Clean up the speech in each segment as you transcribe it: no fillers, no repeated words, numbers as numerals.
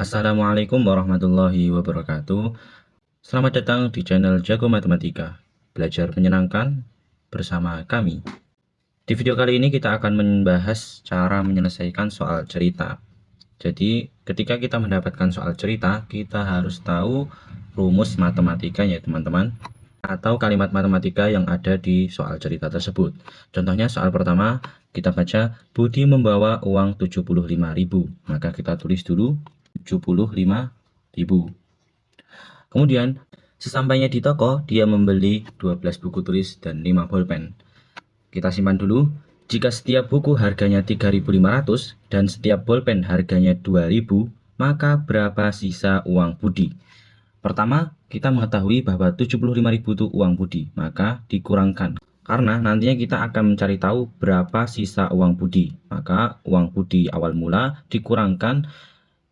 Assalamualaikum warahmatullahi wabarakatuh. Selamat datang di channel Jago Matematika. Belajar menyenangkan bersama kami. Di video kali ini kita akan membahas cara menyelesaikan soal cerita. Jadi, ketika kita mendapatkan soal cerita, kita harus tahu rumus matematikanya, teman-teman, atau kalimat matematika yang ada di soal cerita tersebut. Contohnya soal pertama, kita baca Budi membawa uang 75.000. Maka kita tulis dulu 75.000. Kemudian, sesampainya di toko, dia membeli 12 buku tulis dan 5 bolpen. Kita simpan dulu. Jika setiap buku harganya 3.500 dan setiap bolpen harganya 2.000, maka berapa sisa uang Budi? Pertama, kita mengetahui bahwa 75.000 itu uang Budi, maka dikurangkan. Karena nantinya kita akan mencari tahu berapa sisa uang Budi. Maka uang Budi awal mula dikurangkan.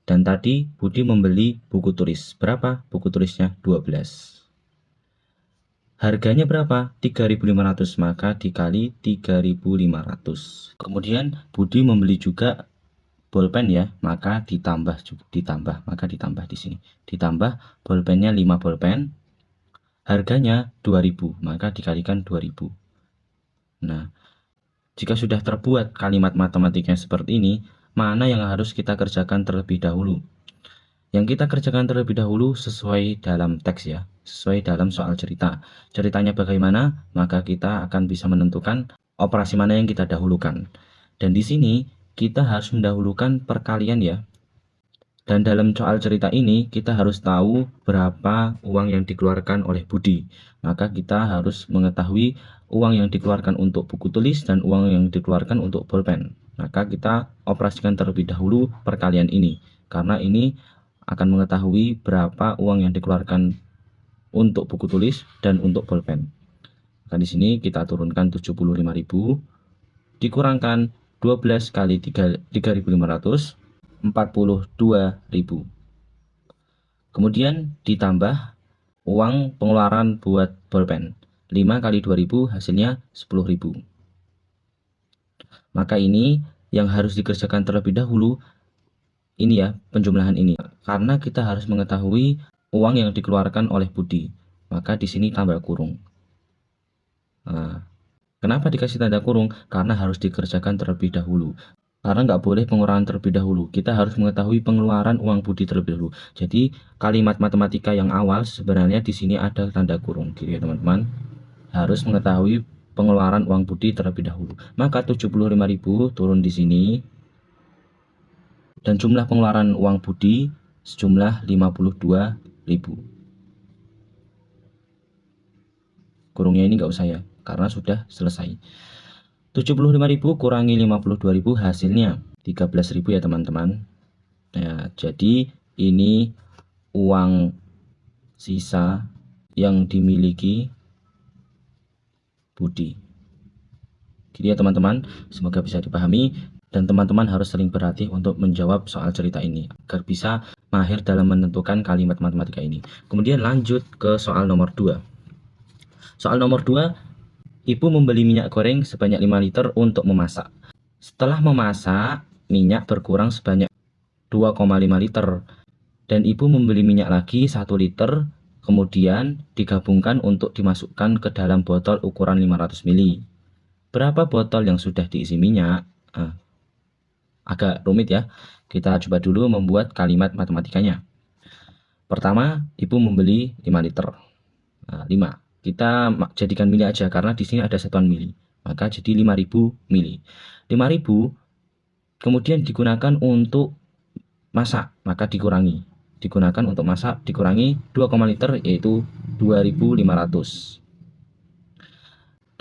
Dan tadi Budi membeli buku tulis. Berapa buku tulisnya? 12. Harganya berapa? 3.500, maka dikali 3.500. Kemudian Budi membeli juga bolpen ya, maka ditambah di sini. Ditambah bolpennya 5 bolpen. Harganya 2.000, maka dikalikan 2.000. Nah, jika sudah terbuat kalimat matematikanya seperti ini, mana yang harus kita kerjakan terlebih dahulu? Yang kita kerjakan terlebih dahulu sesuai dalam teks ya, sesuai dalam soal cerita. Ceritanya bagaimana, maka kita akan bisa menentukan operasi mana yang kita dahulukan. Dan di sini kita harus mendahulukan perkalian ya. Dan dalam soal cerita ini kita harus tahu berapa uang yang dikeluarkan oleh Budi. Maka kita harus mengetahui uang yang dikeluarkan untuk buku tulis dan uang yang dikeluarkan untuk bolpen. Maka kita operasikan terlebih dahulu perkalian ini. Karena ini akan mengetahui berapa uang yang dikeluarkan untuk buku tulis dan untuk bolpen. Maka di sini kita turunkan 75.000 dikurangkan 12 kali 3.500, 42.000. Kemudian ditambah uang pengeluaran buat bolpen. 5 kali 2.000 hasilnya 10.000. Maka ini yang harus dikerjakan terlebih dahulu ini ya, penjumlahan ini. Karena kita harus mengetahui uang yang dikeluarkan oleh Budi. Maka di sini tambah kurung. Nah, kenapa dikasih tanda kurung? Karena harus dikerjakan terlebih dahulu. Karena nggak boleh pengeluaran terlebih dahulu. Kita harus mengetahui pengeluaran uang Budi terlebih dahulu. Jadi kalimat matematika yang awal sebenarnya di sini ada tanda kurung, gitu ya teman-teman. Harus mengetahui pengeluaran uang Budi terlebih dahulu. Maka 75.000 turun di sini. Dan jumlah pengeluaran uang Budi sejumlah 52.000. Kurungnya ini nggak usah ya, karena sudah selesai. 75.000 kurangi 52.000 hasilnya 13.000 ya teman-teman. Nah, jadi ini uang sisa yang dimiliki Budi. Gitu ya teman-teman, semoga bisa dipahami. Dan teman-teman harus sering berlatih untuk menjawab soal cerita ini agar bisa mahir dalam menentukan kalimat matematika ini. Kemudian lanjut ke soal nomor 2. Soal nomor 2, ibu membeli minyak goreng sebanyak 5 liter untuk memasak. Setelah memasak, minyak berkurang sebanyak 2,5 liter. Dan ibu membeli minyak lagi 1 liter, kemudian digabungkan untuk dimasukkan ke dalam botol ukuran 500 ml. Berapa botol yang sudah diisi minyak? Agak rumit ya. Kita coba dulu membuat kalimat matematikanya. Pertama, ibu membeli 5 liter. 5. Kita jadikan mili aja karena di sini ada satuan mili. Maka jadi 5.000 mili. 5.000 kemudian digunakan untuk masak, maka dikurangi. Digunakan untuk masak dikurangi 2, liter yaitu 2.500.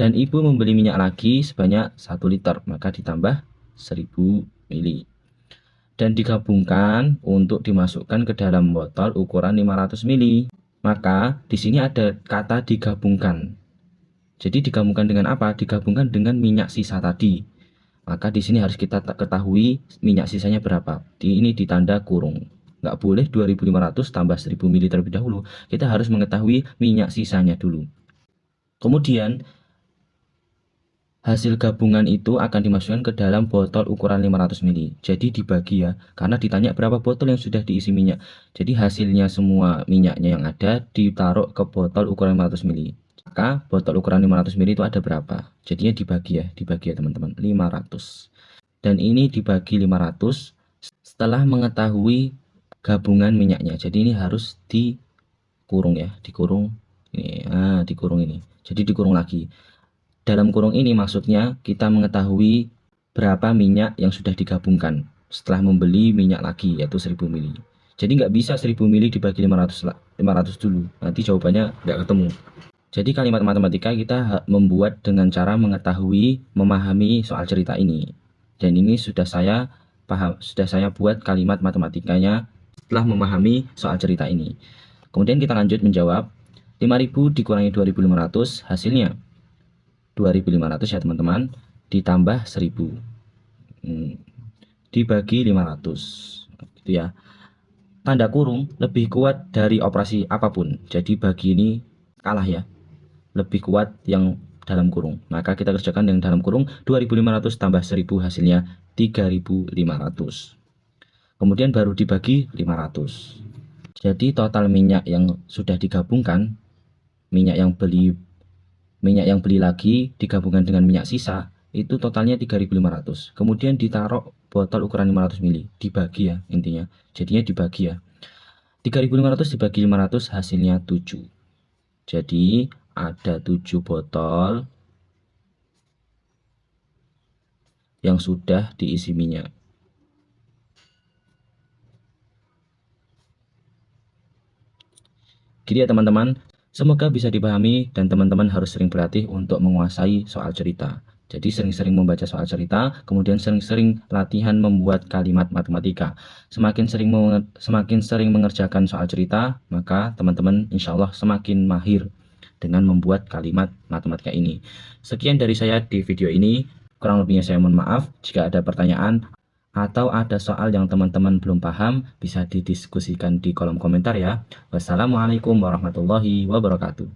Dan ibu membeli minyak lagi sebanyak 1 liter, maka ditambah 1.000 mili. Dan digabungkan untuk dimasukkan ke dalam botol ukuran 500 mili. Maka di sini ada kata digabungkan. Jadi digabungkan dengan apa? Digabungkan dengan minyak sisa tadi. Maka di sini harus kita ketahui minyak sisanya berapa. Ini ditanda kurung. Nggak boleh 2.500 tambah 1.000 mili terlebih dahulu. Kita harus mengetahui minyak sisanya dulu. Kemudian Hasil gabungan itu akan dimasukkan ke dalam botol ukuran 500 ml. Jadi dibagi ya, karena ditanya berapa botol yang sudah diisi minyak. Jadi hasilnya semua minyaknya yang ada ditaruh ke botol ukuran 500 ml. Maka botol ukuran 500 ml itu ada berapa? Jadinya dibagi ya teman-teman, 500. Dan ini dibagi 500 setelah mengetahui gabungan minyaknya. Jadi ini harus dikurung ya, dikurung ini. Nah, dikurung ini. Jadi dikurung lagi. Dalam kurung ini maksudnya kita mengetahui berapa minyak yang sudah digabungkan setelah membeli minyak lagi, yaitu 1000 ml. Jadi nggak bisa 1000 ml dibagi 500 dulu, nanti jawabannya nggak ketemu. Jadi kalimat matematika kita membuat dengan cara mengetahui, memahami soal cerita ini. Dan ini sudah saya buat kalimat matematikanya setelah memahami soal cerita ini. Kemudian kita lanjut menjawab. 5000 dikurangi 2500 hasilnya 2500 ya teman-teman, ditambah 1000 dibagi 500 gitu ya. Tanda kurung lebih kuat dari operasi apapun, jadi bagi ini kalah ya, lebih kuat yang dalam kurung. Maka kita kerjakan yang dalam kurung. 2500 tambah 1000 hasilnya 3500. Kemudian baru dibagi 500. Jadi total minyak yang sudah digabungkan, minyak yang beli lagi digabungkan dengan minyak sisa itu totalnya 3500. Kemudian ditaruh botol ukuran 500 ml, dibagi ya intinya. Jadinya dibagi ya. 3500 dibagi 500 hasilnya 7. Jadi ada 7 botol yang sudah diisi minyak. Gitu ya teman-teman. Semoga bisa dipahami dan teman-teman harus sering berlatih untuk menguasai soal cerita. Jadi sering-sering membaca soal cerita, kemudian sering-sering latihan membuat kalimat matematika. Semakin sering mengerjakan soal cerita, maka teman-teman insya Allah semakin mahir dengan membuat kalimat matematika ini. Sekian dari saya di video ini. Kurang lebihnya saya mohon maaf. Jika ada pertanyaan atau ada soal yang teman-teman belum paham, bisa didiskusikan di kolom komentar ya. Wassalamualaikum warahmatullahi wabarakatuh.